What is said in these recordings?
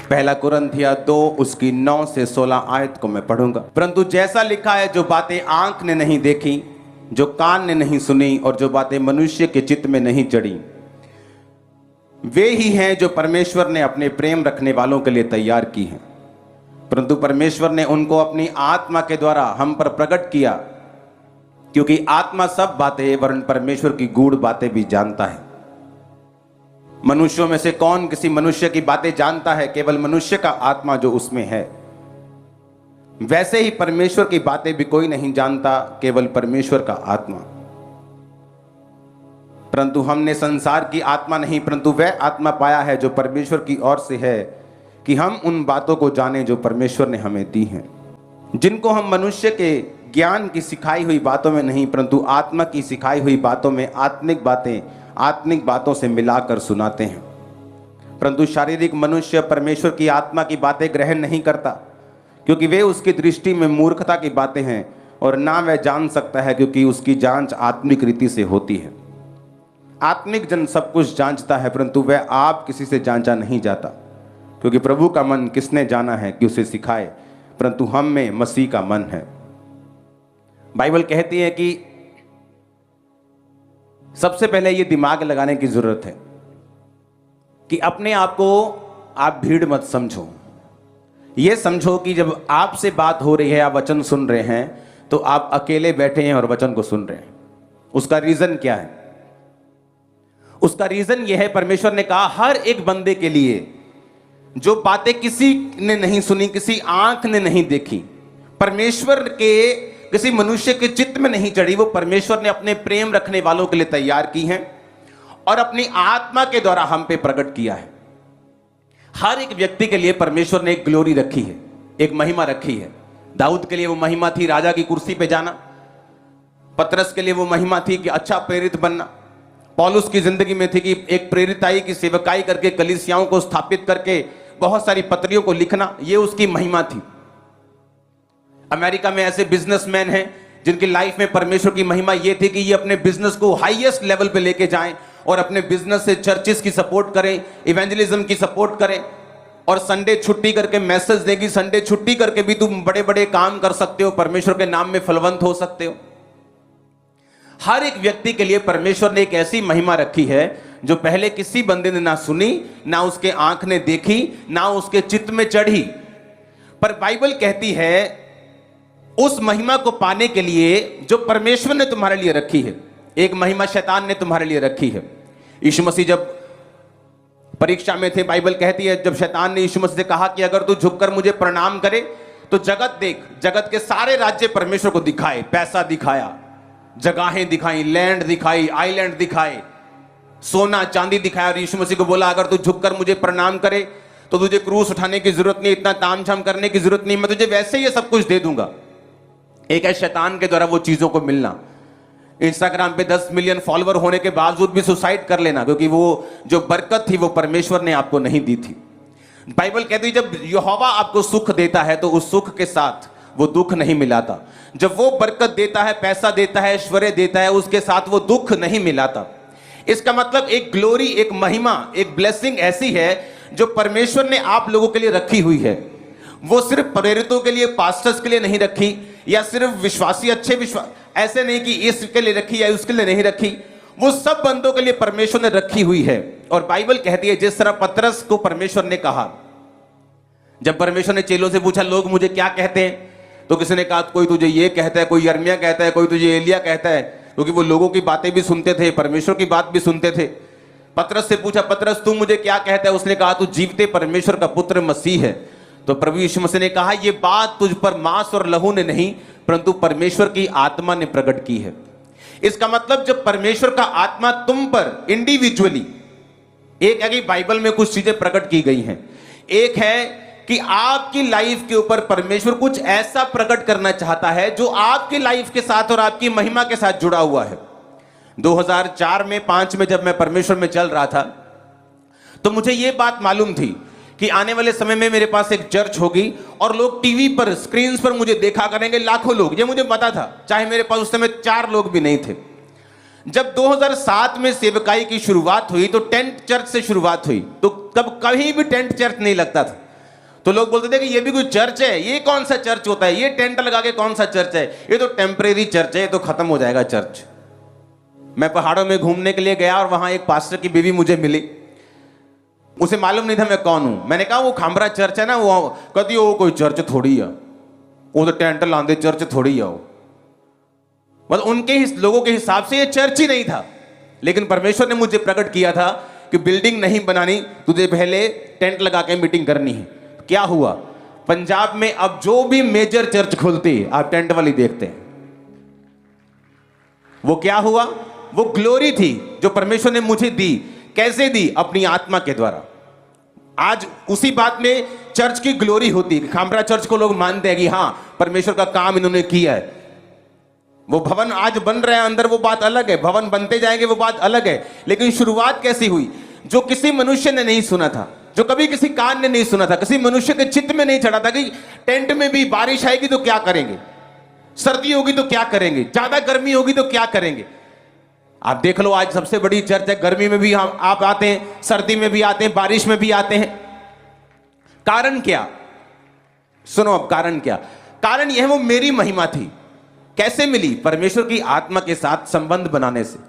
पहला कुरिन्थिया 2 उसकी 9 से 16 आयत को मैं पढ़ूंगा। परंतु जैसा लिखा है, जो बातें आंख ने नहीं देखी, जो कान ने नहीं सुनी और जो बातें मनुष्य के चित्त में नहीं चढ़ी, वे ही हैं जो परमेश्वर ने अपने प्रेम रखने वालों के लिए तैयार की हैं। परंतु परमेश्वर ने उनको अपनी आत्मा के द्वारा हम पर प्रकट किया, क्योंकि आत्मा सब बातें वरन परमेश्वर की गूढ़ बातें भी जानता है। मनुष्यों में से कौन किसी मनुष्य की बातें जानता है? केवल मनुष्य का आत्मा जो उसमें है। वैसे ही परमेश्वर की बातें भी कोई नहीं जानता, केवल परमेश्वर का आत्मा। परंतु हमने संसार की आत्मा नहीं, परंतु वह आत्मा पाया है जो परमेश्वर की ओर से है, कि हम उन बातों को जाने जो परमेश्वर ने हमें दी हैं, जिनको हम मनुष्य के ज्ञान की सिखाई हुई बातों में नहीं, परंतु आत्मा की सिखाई हुई बातों में आत्मिक बातों से मिलाकर सुनाते हैं। परंतु शारीरिक मनुष्य परमेश्वर की आत्मा की बातें ग्रहण नहीं करता, क्योंकि वे उसकी दृष्टि में मूर्खता की बातें हैं, और ना वह जान सकता है, क्योंकि उसकी जांच आत्मिक रीति से होती है। आत्मिक जन सब कुछ जांचता है, परंतु वह आप किसी से जांचा नहीं जाता, क्योंकि प्रभु का मन किसने जाना है कि उसे सिखाए, परंतु हम में मसीह का मन है। बाइबल कहती है कि सबसे पहले ये दिमाग लगाने की जरूरत है कि अपने आप को आप भीड़ मत समझो। ये समझो कि जब आपसे बात हो रही है, आप वचन सुन रहे हैं, तो आप अकेले बैठे हैं और वचन को सुन रहे हैं। उसका रीजन क्या है? उसका रीजन यह है, परमेश्वर ने कहा हर एक बंदे के लिए जो बातें किसी ने नहीं सुनी, किसी आंख ने नहीं देखी, परमेश्वर के किसी मनुष्य के चित्त में नहीं चढ़ी, वो परमेश्वर ने अपने प्रेम रखने वालों के लिए तैयार की हैं और अपनी आत्मा के द्वारा हम पे प्रकट किया है। हर एक व्यक्ति के लिए परमेश्वर ने एक ग्लोरी रखी है, एक महिमा रखी है। दाऊद के लिए वो महिमा थी राजा की कुर्सी पे जाना। पतरस के लिए वो महिमा थी कि अच्छा प्रेरित बनना। पौलुस की जिंदगी में थी कि एक प्रेरिताई की सेवकाई करके कलीसियाओं को स्थापित करके बहुत सारी पत्रियों को लिखना, ये उसकी महिमा थी। अमेरिका में ऐसे बिजनेसमैन हैं जिनकी लाइफ में परमेश्वर की महिमा ये थी कि ये अपने बिजनेस को हाईएस्ट लेवल पे लेके जाएं और अपने बिजनेस से चर्चेस की सपोर्ट करें, इवेंजलिज्म की सपोर्ट करें, और संडे छुट्टी करके मैसेज देगी, संडे छुट्टी करके भी तुम बड़े बड़े काम कर सकते हो, परमेश्वर के नाम में फलवंत हो सकते हो। हर एक व्यक्ति के लिए परमेश्वर ने एक ऐसी महिमा रखी है जो पहले किसी बंदे ने ना सुनी, ना उसके आंख ने देखी, ना उसके चित्त में चढ़ी। पर बाइबल कहती है उस महिमा को पाने के लिए जो परमेश्वर ने तुम्हारे लिए रखी है, एक महिमा शैतान ने तुम्हारे लिए रखी है। यीशु मसीह जब परीक्षा में थे, बाइबल कहती है जब शैतान ने यीशु मसीह से कहा कि अगर तू झुककर मुझे प्रणाम करे तो जगत देख, जगत के सारे राज्य परमेश्वर को दिखाए। पैसा दिखाया, जगहें दिखाई, लैंड दिखाई, आइलैंड दिखाए, सोना चांदी दिखाया, और यीशु मसीह को बोला अगर तू झुककर मुझे प्रणाम करे तो तुझे क्रूस उठाने की जरूरत नहीं, इतना तामझाम करने की जरूरत नहीं, मैं तुझे वैसे ही सब कुछ दे दूंगा। एक है शैतान के द्वारा वो चीजों को मिलना। इंस्टाग्राम पे 10 मिलियन फॉलोअर होने के बावजूद भी सुसाइड कर लेना, क्योंकि वो जो बरकत थी वो परमेश्वर ने आपको नहीं दी थी। बाइबल कहती है जब यहोवा आपको सुख देता है तो उस सुख के साथ वो दुख नहीं मिलाता। जब वो बरकत देता है, पैसा देता है, ऐश्वर्य देता है, उसके साथ वो दुख नहीं मिलाता। इसका मतलब एक ग्लोरी, एक महिमा, एक ब्लेसिंग ऐसी है जो परमेश्वर ने आप लोगों के लिए रखी हुई है। वो सिर्फ प्रेरितों के लिए, पास्टर्स के लिए नहीं रखी, या सिर्फ विश्वासी, अच्छे विश्वास, ऐसे नहीं कि इसके लिए रखी या उसके लिए नहीं रखी, वो सब बंदों के लिए परमेश्वर ने रखी हुई है। और बाइबल कहती है जिस तरह पतरस को परमेश्वर ने कहा, जब परमेश्वर ने चेलों से पूछा लोग मुझे क्या कहते हैं, तो किसी ने कहा कोई तुझे ये कहता है, कोई यिर्मयाह कहता है, कोई तुझे एलिय्याह कहता है, क्योंकि वो लोगों की बातें भी सुनते थे, परमेश्वर की बात भी सुनते थे। पतरस से पूछा पतरस तू मुझे क्या कहता है, उसने कहा तू जीवते परमेश्वर का पुत्र मसीह है। तो प्रभु यीशु मसीह ने कहा ये बात तुझ पर मांस और लहू ने नहीं, परंतु परमेश्वर की आत्मा ने प्रकट की है। इसका मतलब जब परमेश्वर का आत्मा तुम पर इंडिविजुअली, एक है कि बाइबल में कुछ चीजें प्रकट की गई हैं, एक है कि आपकी लाइफ के ऊपर परमेश्वर कुछ ऐसा प्रकट करना चाहता है जो आपकी लाइफ के साथ और आपकी महिमा के साथ जुड़ा हुआ है। 2004 में 5 में जब मैं परमेश्वर में चल रहा था तो मुझे यह बात मालूम थी कि आने वाले समय में मेरे पास एक चर्च होगी और लोग टीवी पर, स्क्रीन पर मुझे देखा करेंगे, लाखों लोग। ये मुझे पता था, चाहे मेरे पास उस समय 4 लोग भी नहीं थे। जब 2007 में सेवकाई की शुरुआत हुई तो टेंट चर्च से शुरुआत हुई, तो कभी भी टेंट चर्च नहीं लगता था। तो लोग बोलते थे कि ये भी कोई चर्च है, ये कौन सा चर्च होता है, ये टेंट लगा के कौन सा चर्च है, ये तो टेम्परेरी चर्च है, ये तो खत्म हो जाएगा चर्च। मैं पहाड़ों में घूमने के लिए गया और वहां एक पास्टर की बीवी मुझे मिली। उसे मालूम नहीं था मैं कौन हूं। मैंने कहा वो खामरा चर्च है ना, वो कहती वो कोई चर्च थोड़ी है, वो तो टेंट लांदे चर्च थोड़ी है वो। मतलब उनके लोगों के हिसाब से ये चर्च ही नहीं था। लेकिन परमेश्वर ने मुझे प्रकट किया था कि बिल्डिंग नहीं बनानी, तुझे पहले टेंट लगा के मीटिंग करनी है। क्या हुआ, पंजाब में अब जो भी मेजर चर्च खुलती है आप टेंट वाली देखते हैं। वो क्या हुआ, वो ग्लोरी थी जो परमेश्वर ने मुझे दी। कैसे दी? अपनी आत्मा के द्वारा। आज उसी बात में चर्च की ग्लोरी होती है। खामरा चर्च को लोग मानते हैं कि हां परमेश्वर का काम इन्होंने किया है। वो भवन आज बन रहे हैं अंदर, वो बात अलग है, भवन बनते जाएंगे वो बात अलग है। लेकिन शुरुआत कैसी हुई? जो किसी मनुष्य ने नहीं सुना था, जो कभी किसी कान ने नहीं सुना था, किसी मनुष्य के चित्त में नहीं चढ़ा था कि टेंट में भी बारिश आएगी तो क्या करेंगे, सर्दी होगी तो क्या करेंगे, ज्यादा गर्मी होगी तो क्या करेंगे। आप देख लो आज सबसे बड़ी चर्च है, गर्मी में भी आप आते हैं, सर्दी में भी आते हैं, बारिश में भी आते हैं। कारण क्या? सुनो अब कारण क्या? कारण यह वो मेरी महिमा थी। कैसे मिली? परमेश्वर की आत्मा के साथ संबंध बनाने से।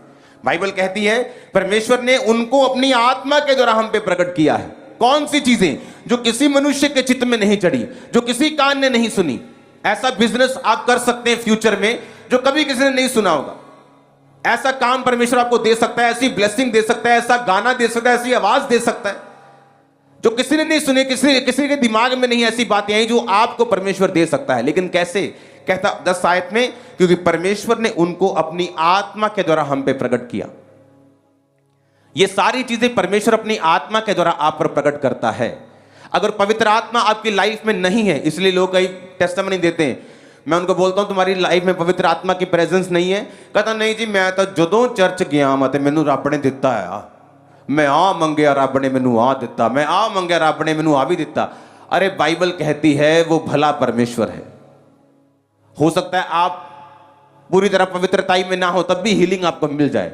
बाइबल कहती है परमेश्वर ने उनको अपनी आत्मा के द्वारा हम पे प्रकट किया है। कौन सी चीजें? जो किसी मनुष्य के चित्त में नहीं चढ़ी, जो किसी कान ने नहीं सुनी। ऐसा बिजनेस आप कर सकते हैं फ्यूचर में जो कभी किसी ने नहीं सुना होगा। ऐसा काम परमेश्वर आपको दे सकता है, ऐसी ब्लेसिंग दे सकता है, ऐसा गाना दे सकता है, ऐसी आवाज दे सकता है जो किसी ने नहीं सुनी, किसी के दिमाग में नहीं ऐसी बातें आई जो आपको परमेश्वर दे सकता है। लेकिन कैसे? कहता 10 आयत में, क्योंकि परमेश्वर ने उनको अपनी आत्मा के द्वारा हम पे प्रकट किया। ये सारी चीजें परमेश्वर अपनी आत्मा के द्वारा आप पर प्रकट करता है। अगर पवित्र आत्मा आपकी लाइफ में नहीं है, इसलिए लोग कई टेस्टिमनी देते हैं, मैं उनको बोलता हूं तुम्हारी लाइफ में पवित्र आत्मा की प्रेजेंस नहीं है। कहता नहीं जी मैं तो जदों चर्च गया मत मैनू रब ने दिता है, मैं आ मंगया रब ने मैनू आ दिता, मैं आ मंगया रब ने मैनू आ भी दिता। अरे बाइबल कहती है वो भला परमेश्वर है। हो सकता है आप पूरी तरह पवित्रताई में ना हो तब भी हीलिंग आपको मिल जाए,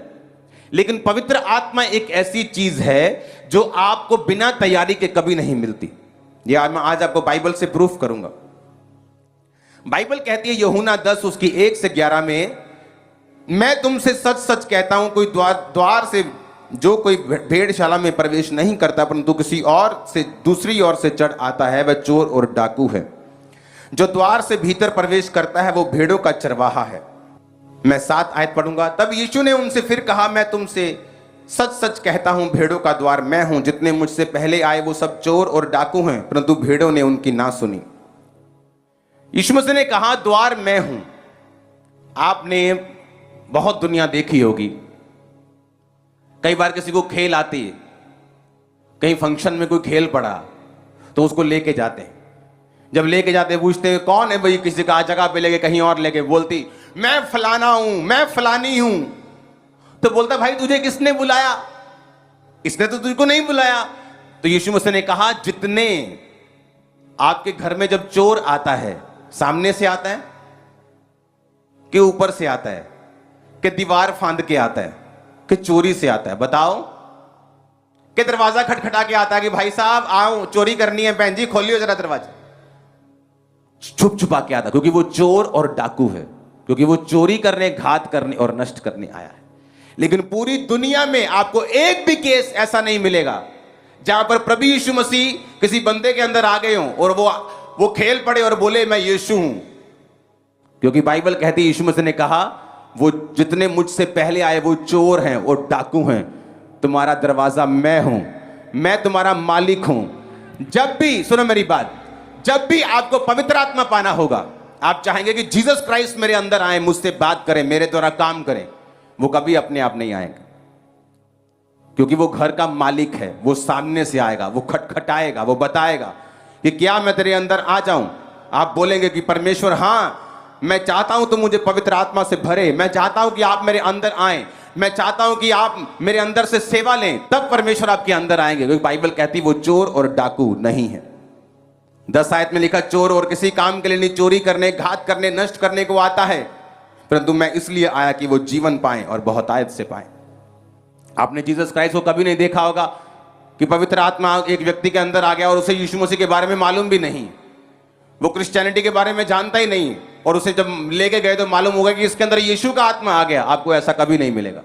लेकिन पवित्र आत्मा एक ऐसी चीज है जो आपको बिना तैयारी के कभी नहीं मिलती। यह मैं आज आपको बाइबल से प्रूफ करूंगा। बाइबल कहती है यूहन्ना 10 उसकी 1 से 11 में, मैं तुमसे सच सच कहता हूं कोई द्वार से जो कोई भेड़शाला में प्रवेश नहीं करता परंतु किसी और से दूसरी ओर से चढ़ आता है वह चोर और डाकू है। जो द्वार से भीतर प्रवेश करता है वो भेड़ों का चरवाहा है। मैं 7 आयत पढ़ूंगा। तब यीशु ने उनसे फिर कहा, मैं तुमसे सच सच कहता हूं भेड़ों का द्वार मैं हूं। जितने मुझसे पहले आए वो सब चोर और डाकू हैं परंतु भेड़ों ने उनकी ना सुनी। यीशु मसीह ने कहा द्वार मैं हूं। आपने बहुत दुनिया देखी होगी। कई बार किसी को खेल आती है, कहीं फंक्शन में कोई खेल पड़ा तो उसको लेके जाते हैं। जब लेके जाते पूछते हैं कौन है भाई, किसी का जगह पे लेके कहीं और लेके, बोलती मैं फलाना हूं, मैं फलानी हूं। तो बोलता भाई तुझे किसने बुलाया? इसने तो तुझको नहीं बुलाया। तो यीशु मसीह ने कहा जितने आपके घर में जब चोर आता है, सामने से आता है कि ऊपर से आता है कि दीवार फांद के आता है कि चोरी से आता है? बताओ। कि दरवाजा खटखटा के आता है कि भाई साहब आओ चोरी करनी है, बहन जी खोलियो जरा दरवाजा। छुप छुपा के आता, क्योंकि वो चोर और डाकू है, क्योंकि वो चोरी करने, घात करने और नष्ट करने आया है। लेकिन पूरी दुनिया में आपको एक भी केस ऐसा नहीं मिलेगा जहां पर प्रभु यीशु मसीह किसी बंदे के अंदर आ गए हों और वो खेल पड़े और बोले मैं यीशु हूं। क्योंकि बाइबल कहती है यीशु मसीह ने कहा वो जितने मुझसे पहले आए वो चोर हैं, वो डाकू हैं। तुम्हारा दरवाजा मैं हूं, मैं तुम्हारा मालिक हूं। जब भी, सुनो मेरी बात, जब भी आपको पवित्र आत्मा पाना होगा, आप चाहेंगे कि जीसस क्राइस्ट मेरे अंदर आए, मुझसे बात करें, मेरे द्वारा काम करें, वो कभी अपने आप नहीं आएगा। क्योंकि वो घर का मालिक है, वो सामने से आएगा, वो खटखटाएगा, वो बताएगा कि क्या मैं तेरे अंदर आ जाऊं। आप बोलेंगे कि परमेश्वर हाँ मैं चाहता हूं तुम मुझे पवित्र आत्मा से भरे, मैं चाहता हूं कि आप मेरे अंदर आए, मैं चाहता हूं कि आप मेरे अंदर से सेवा लें, तब परमेश्वर आपके अंदर आएंगे। क्योंकि बाइबल कहती है वो चोर और डाकू नहीं है। 10 आयत में लिखा चोर और किसी काम के लिए नहीं, चोरी करने, घात करने, नष्ट करने को आता है, परंतु मैं इसलिए आया कि वो जीवन पाएं और बहुतायत से पाएं। आपने जीसस क्राइस्ट को कभी नहीं देखा होगा, कि पवित्र आत्मा एक व्यक्ति के अंदर आ गया और उसे यीशु मसीह के बारे में मालूम भी नहीं, वो क्रिश्चियनिटी के बारे में जानता ही नहीं, और उसे जब लेके गए तो मालूम होगा कि इसके अंदर यीशु का आत्मा आ गया। आपको ऐसा कभी नहीं मिलेगा,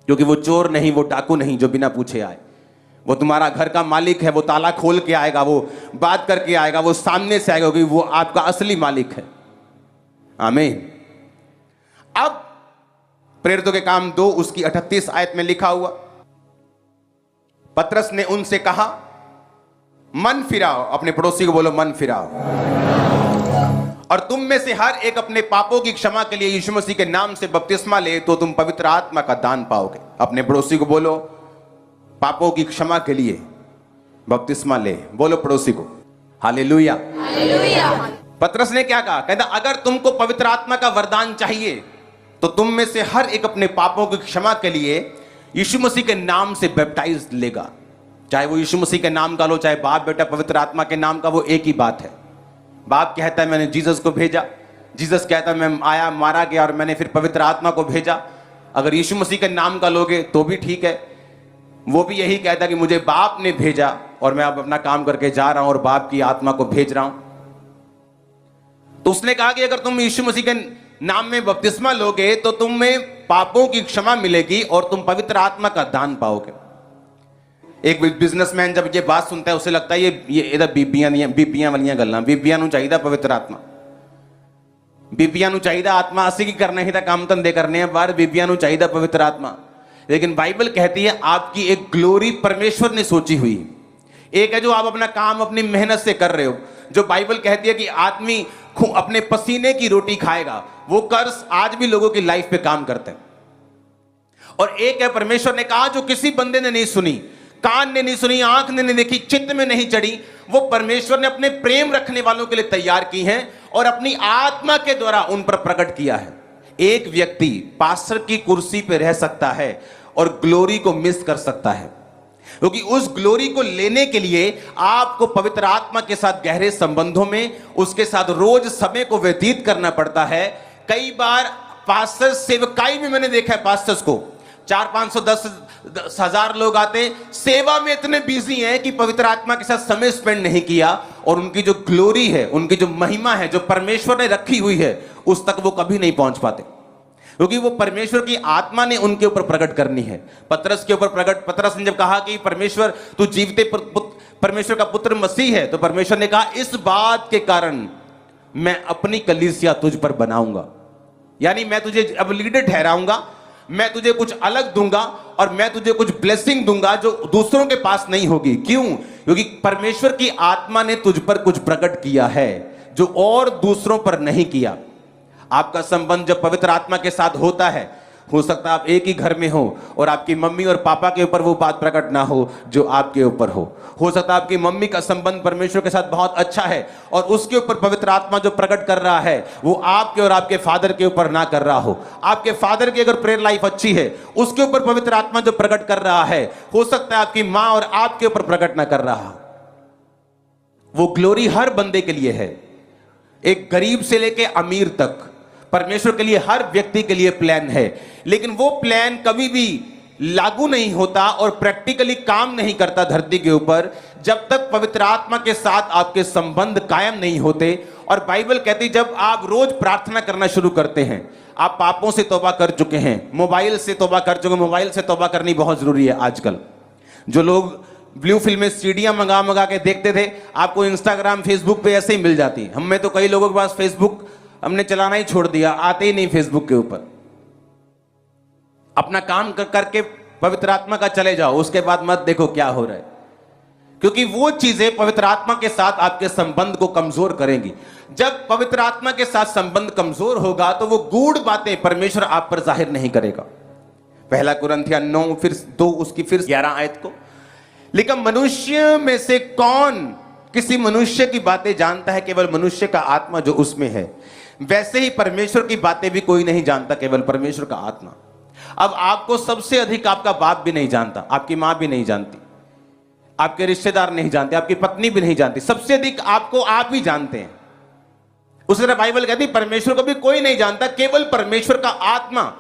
क्योंकि वो चोर नहीं, वो डाकू नहीं जो बिना पूछे आए। वो तुम्हारा घर का मालिक है, वो ताला खोल के आएगा, वो बात करके आएगा, वो सामने से आएगा, क्योंकि वो आपका असली मालिक है। आमीन। अब प्रेरितों के काम 2 उसकी 38 आयत में लिखा हुआ, पतरस ने उनसे कहा, मन फिराओ, अपने पड़ोसी को बोलो मन फिराओ, और तुम में से हर एक अपने पापों की क्षमा के लिए यीशु मसीह के नाम से बपतिस्मा ले, तो तुम पवित्र आत्मा का दान पाओगे। अपने पड़ोसी को बोलो पापों की क्षमा के लिए बपतिस्मा ले, बोलो पड़ोसी को हालेलुया। पतरस ने क्या कहा? कहता अगर तुमको पवित्र आत्मा का वरदान चाहिए तो तुम में से हर एक अपने पापों की क्षमा के लिए यीशु मसीह के नाम से बैप्टाइज लेगा। चाहे वो यीशु मसीह के नाम का लो, चाहे बाप बेटा पवित्र आत्मा के नाम का, वो एक ही बात है। बाप कहता है मैंने जीसस को भेजा, जीसस कहता है मैं आया, मारा गया और मैंने फिर पवित्र आत्मा को भेजा। अगर यीशु मसीह के नाम का लोगे तो भी ठीक है, वो भी यही कहता है कि मुझे बाप ने भेजा और मैं अब अपना काम करके जा रहा हूं और बाप की आत्मा को भेज रहा हूं। तो उसने कहा कि अगर तुम यीशु मसीह के नाम में बपतिस्मा लोगे तो तुम्हें पापों की क्षमा मिलेगी और तुम पवित्र आत्मा का दान पाओगे। एक बिजनेसमैन जब ये बात सुनता है उसे लगता है ये इधर बीबियां वालियां गल्लां, बीबियां नूं चाहिदा पवित्र आत्मा, बीबियां नूं चाहिदा आत्मा, असी की करना ही था काम धंधे करने हैं बाहर, बीबियां नूं चाहिदा पवित्र आत्मा। लेकिन बाइबल कहती है आपकी एक ग्लोरी परमेश्वर ने सोची हुई। एक है जो आप अपना काम अपनी मेहनत से कर रहे हो, जो बाइबल कहती है कि आदमी अपने पसीने की रोटी खाएगा, वो कर्ज आज भी लोगों की लाइफ पे काम करते हैं। और एक है परमेश्वर ने कहा जो किसी बंदे ने नहीं सुनी, कान ने नहीं सुनी, आंख ने नहीं देखी, चित्त में नहीं चढ़ी, वो परमेश्वर ने अपने प्रेम रखने वालों के लिए तैयार की हैं और अपनी आत्मा के द्वारा उन पर प्रकट किया है। एक व्यक्ति पास्टर की कुर्सी पे रह सकता है और ग्लोरी को मिस कर सकता है, क्योंकि उस ग्लोरी को लेने के लिए आपको पवित्र आत्मा के साथ गहरे संबंधों में उसके साथ रोज समय को व्यतीत करना पड़ता है। कई बार पास्टर सेवकाई में मैंने देखा है, पास्टर्स को 400-500-10,000 लोग आते, सेवा में इतने बिजी हैं कि पवित्र आत्मा के साथ समय स्पेंड नहीं किया, और उनकी जो ग्लोरी है, उनकी जो महिमा है जो परमेश्वर ने रखी हुई है, उस तक वो कभी नहीं पहुंच पाते, क्योंकि वो परमेश्वर की आत्मा ने उनके ऊपर प्रकट करनी है। पतरस के ऊपर प्रकट, पतरस ने जब कहा कि परमेश्वर तू जीवते परमेश्वर का पुत्र मसीह है, तो परमेश्वर ने कहा इस बात के कारण मैं अपनी कलीसिया तुझ पर बनाऊंगा, यानी मैं तुझे अब लीडर ठहराऊंगा, मैं तुझे कुछ अलग दूंगा और मैं तुझे कुछ ब्लेसिंग दूंगा जो दूसरों के पास नहीं होगी। क्यों? क्योंकि परमेश्वर की आत्मा ने तुझ पर कुछ प्रकट किया है जो और दूसरों पर नहीं किया। आपका संबंध जब पवित्र आत्मा के साथ होता है, हो सकता है आप एक ही घर में हो और आपकी मम्मी और पापा के ऊपर वो बात प्रकट ना हो जो आपके ऊपर हो सकता है आपकी मम्मी का संबंध परमेश्वर के साथ बहुत अच्छा है और उसके ऊपर पवित्र आत्मा जो प्रकट कर रहा है वो आपके और आपके फादर के ऊपर ना कर रहा हो। आपके फादर की अगर प्रेयर लाइफ अच्छी है, उसके ऊपर पवित्र आत्मा जो प्रकट कर रहा है, हो सकता है आपकी मां और आपके ऊपर प्रकट ना कर रहा हो। वो ग्लोरी हर बंदे के लिए है, एक गरीब से लेके अमीर तक परमेश्वर के लिए, हर व्यक्ति के लिए प्लान है, लेकिन वो प्लान कभी भी लागू नहीं होता और प्रैक्टिकली काम नहीं करता धरती के ऊपर जब तक पवित्र आत्मा के साथ आपके संबंध कायम नहीं होते। और बाइबल कहती जब आप रोज प्रार्थना करना शुरू करते हैं, आप पापों से तौबा कर चुके हैं, मोबाइल से तौबा कर चुके, मोबाइल से तौबा करनी बहुत जरूरी है। आजकल जो लोग ब्लू फिल्म में सीडियां मंगा के देखते थे, आपको इंस्टाग्राम फेसबुक पे ऐसे ही मिल जाती। हमें तो कई लोगों के पास फेसबुक हमने चलाना ही छोड़ दिया, आते ही नहीं फेसबुक के ऊपर। अपना काम करके पवित्र आत्मा का चले जाओ, उसके बाद मत देखो क्या हो रहा है, क्योंकि वो चीजें पवित्र आत्मा के साथ आपके संबंध को कमजोर करेंगी। जब पवित्र आत्मा के साथ संबंध कमजोर होगा तो वो गूढ़ बातें परमेश्वर आप पर जाहिर नहीं करेगा। पहला कुरिन्थियों 9 फिर 2 उसकी फिर 11 आयत को लिखा, मनुष्य में से कौन किसी मनुष्य की बातें जानता है, केवल मनुष्य का आत्मा जो उसमें है, वैसे ही परमेश्वर की बातें भी कोई नहीं जानता, केवल परमेश्वर का आत्मा। अब आपको सबसे अधिक आपका बाप भी नहीं जानता, आपकी मां भी नहीं जानती, आपके रिश्तेदार नहीं जानते, आपकी पत्नी भी नहीं जानती, सबसे अधिक आपको आप ही जानते हैं। उसी तरह बाइबल कहती परमेश्वर को भी कोई नहीं जानता, केवल परमेश्वर का आत्मा।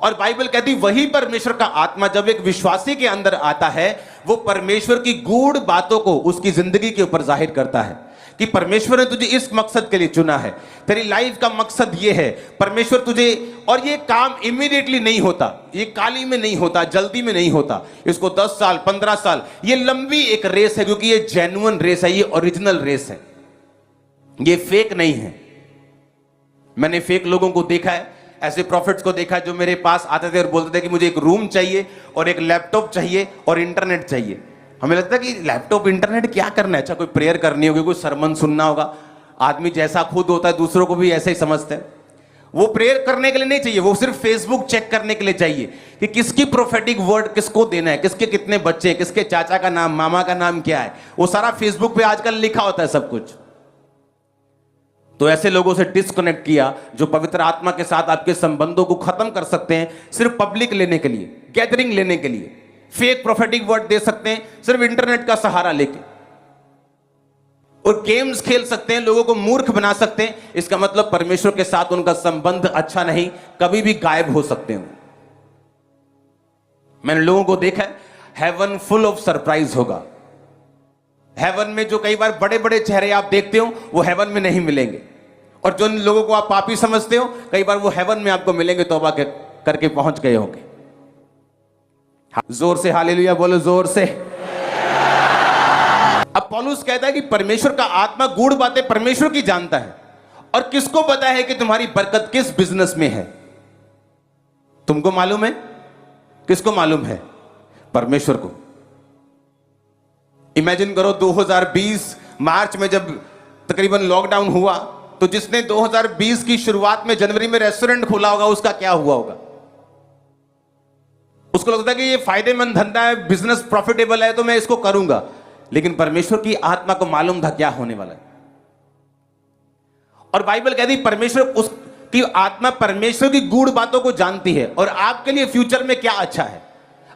और बाइबल कहती वही परमेश्वर का आत्मा जब एक विश्वासी के अंदर आता है, वो परमेश्वर की गूढ़ बातों को उसकी जिंदगी के ऊपर जाहिर करता है कि परमेश्वर ने तुझे इस मकसद के लिए चुना है, तेरी लाइफ का मकसद ये है। परमेश्वर तुझे, और ये काम इमीडिएटली नहीं होता, ये काली में नहीं होता, जल्दी में नहीं होता, इसको 10 साल 15 साल, ये लंबी एक रेस है, क्योंकि ये जेन्युइन रेस है, ये ओरिजिनल रेस है, ये फेक नहीं है। मैंने फेक लोगों को देखा है, ऐसे प्रॉफिट्स को देखा जो मेरे पास आते थे और बोलते थे कि मुझे एक रूम चाहिए और एक लैपटॉप चाहिए और इंटरनेट चाहिए। हमें लगता है कि लैपटॉप इंटरनेट क्या करना है, अच्छा कोई प्रेयर करनी होगी, कोई सरमन सुनना होगा। आदमी जैसा खुद होता है दूसरों को भी ऐसे ही समझते हैं। वो प्रेयर करने के लिए नहीं चाहिए, वो सिर्फ फेसबुक चेक करने के लिए चाहिए कि किसकी प्रोफेटिक वर्ड किसको देना है, किसके कितने बच्चे, किसके चाचा का नाम, मामा का नाम क्या है, वो सारा फेसबुक पे आजकल लिखा होता है सब कुछ। तो ऐसे लोगों से डिस्कनेक्ट किया जो पवित्र आत्मा के साथ आपके संबंधों को खत्म कर सकते हैं सिर्फ पब्लिक लेने के लिए, गैदरिंग लेने के लिए, फेक प्रोफेटिक वर्ड दे सकते हैं सिर्फ इंटरनेट का सहारा लेके, और गेम्स खेल सकते हैं, लोगों को मूर्ख बना सकते हैं। इसका मतलब परमेश्वर के साथ उनका संबंध अच्छा नहीं, कभी भी गायब हो सकते हैं। मैंने लोगों को देखा है, हेवन फुल ऑफ सरप्राइज होगा। हेवन में जो कई बार बड़े बड़े चेहरे आप देखते हो वो हेवन में नहीं मिलेंगे, और जो लोगों को आप पापी समझते हो कई बार वो हेवन में आपको मिलेंगे, तौबा करके पहुंच गए होंगे। जोर से हालेलुया बोलो, जोर से। अब पौलुस कहता है कि परमेश्वर का आत्मा गूढ़ बातें परमेश्वर की जानता है, और किसको पता है कि तुम्हारी बरकत किस बिजनेस में है? तुमको मालूम है? किसको मालूम है? परमेश्वर को। इमेजिन करो 2020 मार्च में जब तकरीबन लॉकडाउन हुआ, तो जिसने 2020 की शुरुआत में जनवरी में रेस्टोरेंट खोला होगा उसका क्या हुआ होगा? उसको लगता है कि ये फायदेमंद धंधा है, बिजनेस प्रॉफिटेबल है, तो मैं इसको करूंगा। लेकिन परमेश्वर की आत्मा को मालूम था क्या होने वाला है। और बाइबल कहती परमेश्वर, उसकी आत्मा परमेश्वर की गूढ़ बातों को जानती है, और आपके लिए फ्यूचर में क्या अच्छा है,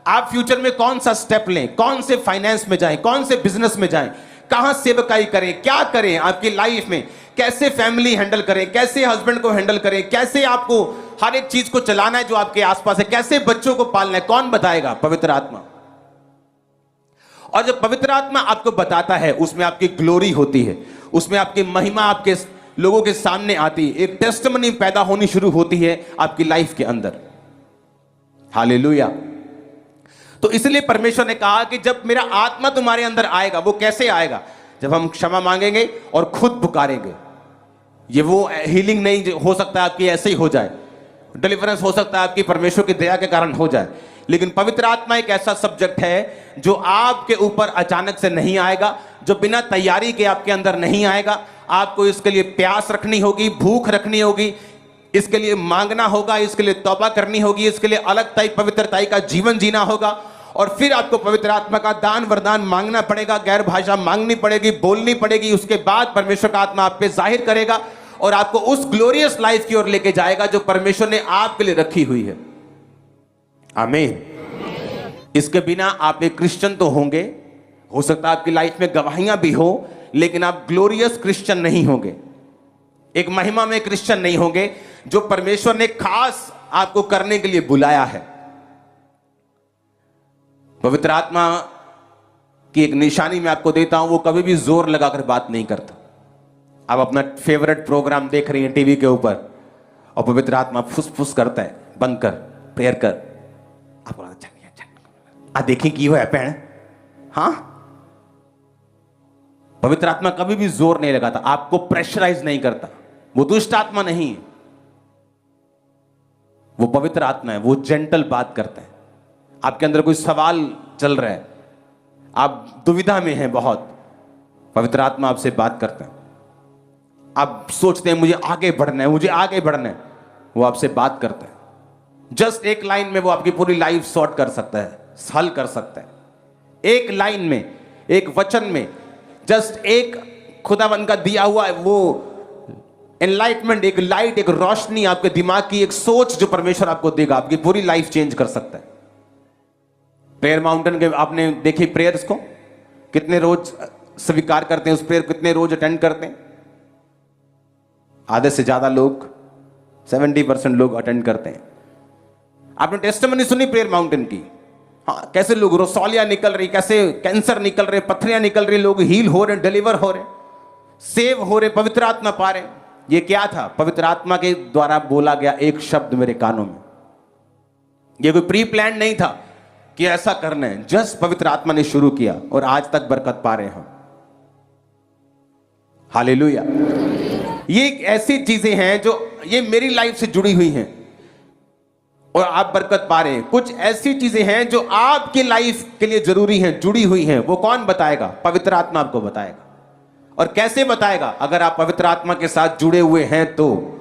आप फ्यूचर में कौन सा स्टेप लें, कौन से फाइनेंस में जाएं, कौन से बिजनेस में जाएं, कहां सेवकाई करें, क्या करें आपकी लाइफ में, कैसे फैमिली हैंडल करें, कैसे हस्बैंड को हैंडल करें, कैसे आपको हर एक चीज को चलाना है जो आपके आसपास है, कैसे बच्चों को पालना है, कौन बताएगा? पवित्र आत्मा। और जब पवित्र आत्मा आपको बताता है, उसमें आपकी ग्लोरी होती है, उसमें आपकी महिमा आपके लोगों के सामने आती है, एक टेस्टिमनी पैदा होनी शुरू होती है आपकी लाइफ के अंदर। हालेलुया। तो इसलिए परमेश्वर ने कहा कि जब मेरा आत्मा तुम्हारे अंदर आएगा, वो कैसे आएगा? जब हम क्षमा मांगेंगे और खुद पुकारेंगे। ये वो हीलिंग नहीं हो सकता आपकी ऐसे ही हो जाए, डिलीवरेंस हो सकता है आपकी परमेश्वर की दया के कारण हो जाए, लेकिन पवित्र आत्मा एक ऐसा सब्जेक्ट है जो आपके ऊपर अचानक से नहीं आएगा, जो बिना तैयारी के आपके अंदर नहीं आएगा। आपको इसके लिए प्यास रखनी होगी, भूख रखनी होगी, इसके लिए मांगना होगा, इसके लिए तौबा करनी होगी, इसके लिए अलगताई पवित्रताई का जीवन जीना होगा, और फिर आपको पवित्र आत्मा का दान वरदान मांगना पड़ेगा, गैर भाषा मांगनी पड़ेगी, बोलनी पड़ेगी। उसके बाद परमेश्वर का आत्मा आप पे जाहिर करेगा और आपको उस ग्लोरियस लाइफ की ओर लेके जाएगा जो परमेश्वर ने आपके लिए रखी हुई है। आमीन। इसके बिना आप एक क्रिश्चियन तो होंगे, हो सकता है आपकी लाइफ में गवाहियां भी हो, लेकिन आप ग्लोरियस क्रिश्चियन नहीं होंगे, एक महिमा में क्रिश्चियन नहीं होंगे जो परमेश्वर ने खास आपको करने के लिए बुलाया है। पवित्र आत्मा की एक निशानी मैं आपको देता हूं, वो कभी भी जोर लगाकर बात नहीं करता। आप अपना फेवरेट प्रोग्राम देख रही हैं टीवी के ऊपर और पवित्र आत्मा फुस फुस करता है, बंद कर, प्रेयर कर, आप देखें की है पैण। हाँ, पवित्र आत्मा कभी भी जोर नहीं लगाता, आपको प्रेशराइज नहीं करता। वो दुष्ट आत्मा नहीं है, वो पवित्र आत्मा है, वो जेंटल बात करता है। आपके अंदर कोई सवाल चल रहा है, आप दुविधा में हैं बहुत, पवित्र आत्मा आपसे बात करता है। आप सोचते हैं मुझे आगे बढ़ना है, मुझे आगे बढ़ना है, वो आपसे बात करता है। जस्ट एक लाइन में वो आपकी पूरी लाइफ सॉर्ट कर सकता है, हल कर सकता है। एक लाइन में, एक वचन में, जस्ट एक खुदावंद का दिया हुआ है वो एनलाइटमेंट, एक लाइट, एक रोशनी, आपके दिमाग की एक सोच जो परमेश्वर आपको देगा, आपकी पूरी लाइफ चेंज कर सकता है। प्रेयर माउंटेन के आपने देखी प्रेयर्स को, कितने रोज स्वीकार करते हैं उस प्रेयर, कितने रोज अटेंड करते हैं? आधे से ज्यादा लोग, 70% लोग अटेंड करते हैं। आपने टेस्टिमनी सुनी प्रेयर माउंटेन की? हाँ, कैसे लोग रोसौलिया निकल रही, कैसे कैंसर निकल रहे, पथरियां निकल रही, लोग हील हो रहे, डिलीवर हो रहे, सेव हो रहे, पवित्र आत्मा पा रहे। ये क्या था? पवित्र आत्मा के द्वारा बोला गया एक शब्द मेरे कानों में। ये कोई प्री प्लान नहीं था कि ऐसा करना है, जस्ट पवित्र आत्मा ने शुरू किया और आज तक बरकत पा रहे हैं हम। हालेलुया। ये एक ऐसी चीजें हैं जो ये मेरी लाइफ से जुड़ी हुई हैं और आप बरकत पा रहे हैं। कुछ ऐसी चीजें हैं जो आपकी लाइफ के लिए जरूरी हैं, जुड़ी हुई हैं। वो कौन बताएगा? पवित्र आत्मा आपको बताएगा। और कैसे बताएगा? अगर आप पवित्र आत्मा के साथ जुड़े हुए हैं तो।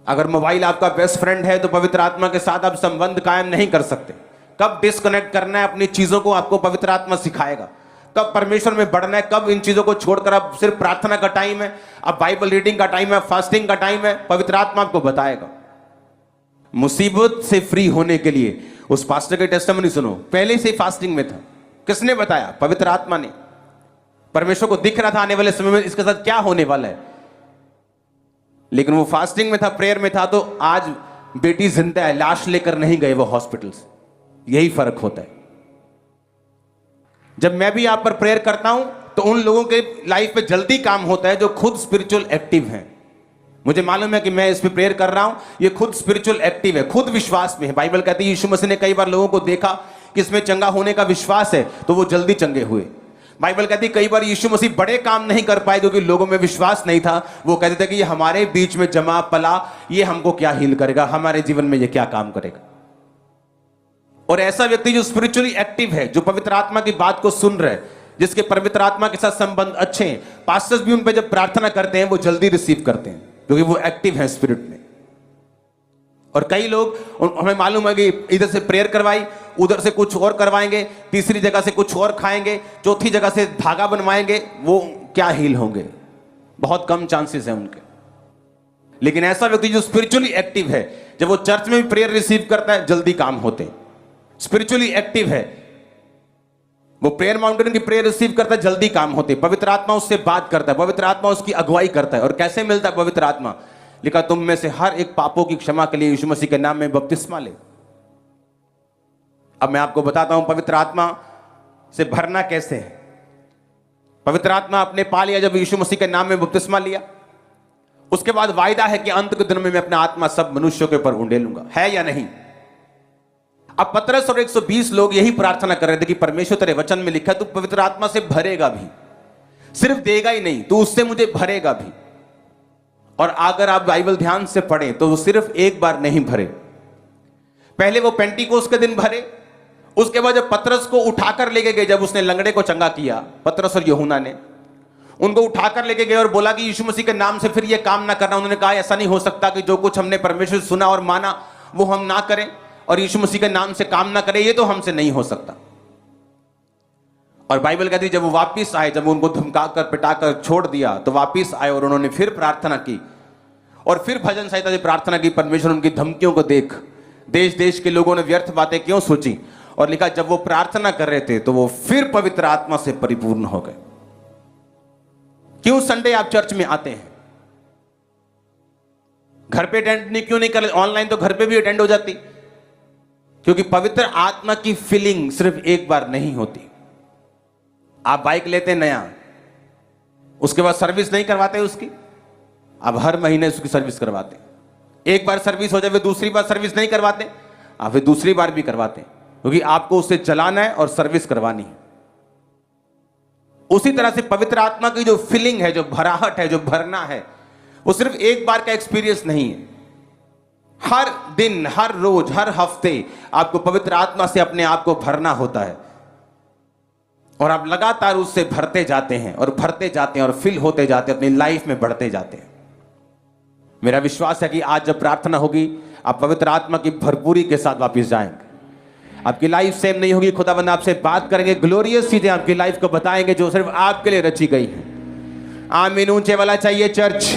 अगर मोबाइल आपका बेस्ट फ्रेंड है तो पवित्र आत्मा के साथ आप संबंध कायम नहीं कर सकते। कब डिस्कनेक्ट करना है अपनी चीजों को आपको पवित्र आत्मा सिखाएगा। कब परमेश्वर में बढ़ना है, कब इन चीजों को छोड़कर अब सिर्फ प्रार्थना का टाइम है, अब बाइबल रीडिंग का टाइम है, फास्टिंग का टाइम है, पवित्र आत्मा आपको बताएगा। मुसीबत से फ्री होने के लिए उस पास्टर के टेस्टिमनी सुनो, पहले से फास्टिंग में था। किसने बताया? पवित्र आत्मा ने। परमेश्वर को दिख रहा था आने वाले समय में इसके साथ क्या होने वाला है, लेकिन वो फास्टिंग में था, प्रेयर में था, तो आज बेटी जिंदा है, लाश लेकर नहीं गए वो हॉस्पिटल से। यही फर्क होता है। जब मैं भी आप पर प्रेयर करता हूं तो उन लोगों के लाइफ पे जल्दी काम होता है जो खुद स्पिरिचुअल एक्टिव हैं। मुझे मालूम है कि मैं इस पे प्रेयर कर रहा हूं, ये खुद स्पिरिचुअल एक्टिव है, खुद विश्वास में है। बाइबल कहती है यीशु मसीह ने कई बार लोगों को देखा कि इसमें चंगा होने का विश्वास है तो वो जल्दी चंगे हुए। बाइबल कहती है कई बार यीशु मसीह बड़े काम नहीं कर पाए क्योंकि लोगों में विश्वास नहीं था। वो कहते थे कि ये हमारे बीच में जमा पला, ये हमको क्या हील करेगा, हमारे जीवन में ये क्या काम करेगा। और ऐसा व्यक्ति जो स्पिरिचुअली एक्टिव है, जो पवित्र आत्मा की बात को सुन रहे, जिसके पवित्र आत्मा के साथ संबंध अच्छे हैं, पास्टर्स भी उन पे जब प्रार्थना करते हैं वो जल्दी रिसीव करते हैं क्योंकि वो एक्टिव है स्पिरिट में। और कई लोग, हमें मालूम है कि इधर से प्रेयर करवाई, उधर से कुछ और करवाएंगे, तीसरी जगह से कुछ और खाएंगे, चौथी जगह से धागा बनवाएंगे, वो क्या हील होंगे? बहुत कम चांसेस है उनके। लेकिन ऐसा व्यक्ति जो स्पिरिचुअली एक्टिव है, जब वो चर्च में भी प्रेयर रिसीव करता है जल्दी काम होते हैं। स्पिरिचुअली एक्टिव है, वो प्रेयर माउंटेन की प्रेयर रिसीव करता है, जल्दी काम होते हैं। पवित्र आत्मा उससे बात करता है, पवित्र आत्मा उसकी अगुवाई करता है। और कैसे मिलता है पवित्र आत्मा? लिखा तुम में से हर एक पापों की क्षमा के लिए यीशु मसीह के नाम में बपतिस्मा ले। अब मैं आपको बताता हूं पवित्र आत्मा से भरना कैसे है। पवित्र आत्मा आपने पा लिया जब यीशु मसीह के नाम में बपतिस्मा लिया। उसके बाद वायदा है कि अंत के दिन में मैं अपना आत्मा सब मनुष्यों के ऊपर उंडेलूंगा, है या नहीं? अब पतरस और 120 लोग यही प्रार्थना कर रहे थे कि परमेश्वर तेरे वचन में लिखा तू पवित्र आत्मा से भरेगा भी, सिर्फ देगा ही नहीं, तू उससे मुझे भरेगा भी। और अगर आप बाइबल ध्यान से पढ़ें तो वो सिर्फ एक बार नहीं भरे। पहले वो पेंटिकोस के दिन भरे, उसके बाद जब पतरस को उठाकर लेके गए, जब उसने लंगड़े को चंगा किया, पतरस और यूहन्ना ने उनको उठाकर लेके गए और बोला कि यीशु मसीह के नाम से फिर ये काम ना करना। उन्होंने कहा ऐसा नहीं हो सकता कि जो कुछ हमने परमेश्वर से सुना और माना वो हम ना करें और यीशु मसीह के नाम से काम ना करें, ये तो हमसे नहीं हो सकता। और बाइबल कहती है जब वो वापिस आए, जब उनको धमकाकर पिटाकर छोड़ दिया तो वापिस आए और उन्होंने फिर प्रार्थना की और फिर भजन संहिता से प्रार्थना की। परमेश्वर उनकी धमकियों को देख देश देश के लोगों ने व्यर्थ बातें क्यों सोची, और लिखा जब वो प्रार्थना कर रहे थे तो वो फिर पवित्र आत्मा से परिपूर्ण हो गए। क्यों संडे आप चर्च में आते हैं? घर पे अटेंड नहीं क्यों नहीं कर? ऑनलाइन तो घर पे भी अटेंड हो जाती, क्योंकि पवित्र आत्मा की फीलिंग सिर्फ एक बार नहीं होती। आप बाइक लेते नया, उसके बाद सर्विस नहीं करवाते उसकी, आप हर महीने उसकी सर्विस करवाते। एक बार सर्विस हो जाए दूसरी बार सर्विस नहीं करवाते, आप फिर दूसरी बार भी करवाते, क्योंकि आपको उससे चलाना है और सर्विस करवानी है। उसी तरह से पवित्र आत्मा की जो फीलिंग है, जो भराहट है, जो भरना है, वो सिर्फ एक बार का एक्सपीरियंस नहीं है। हर दिन, हर रोज, हर हफ्ते आपको पवित्र आत्मा से अपने आप को भरना होता है और आप लगातार उससे भरते जाते हैं और भरते जाते हैं और फिल होते जाते हैं, अपनी लाइफ में बढ़ते जाते हैं। मेरा विश्वास है कि आज जब प्रार्थना होगी आप पवित्र आत्मा की भरपूरी के साथ वापस जाएंगे। आपकी लाइफ सेम नहीं होगी, खुदावंद आपसे बात करेंगे, ग्लोरियस चीजें आपकी लाइफ को बताएंगे जो सिर्फ आपके लिए रची गई है। आमीन ऊंचे वाला चाहिए चर्च।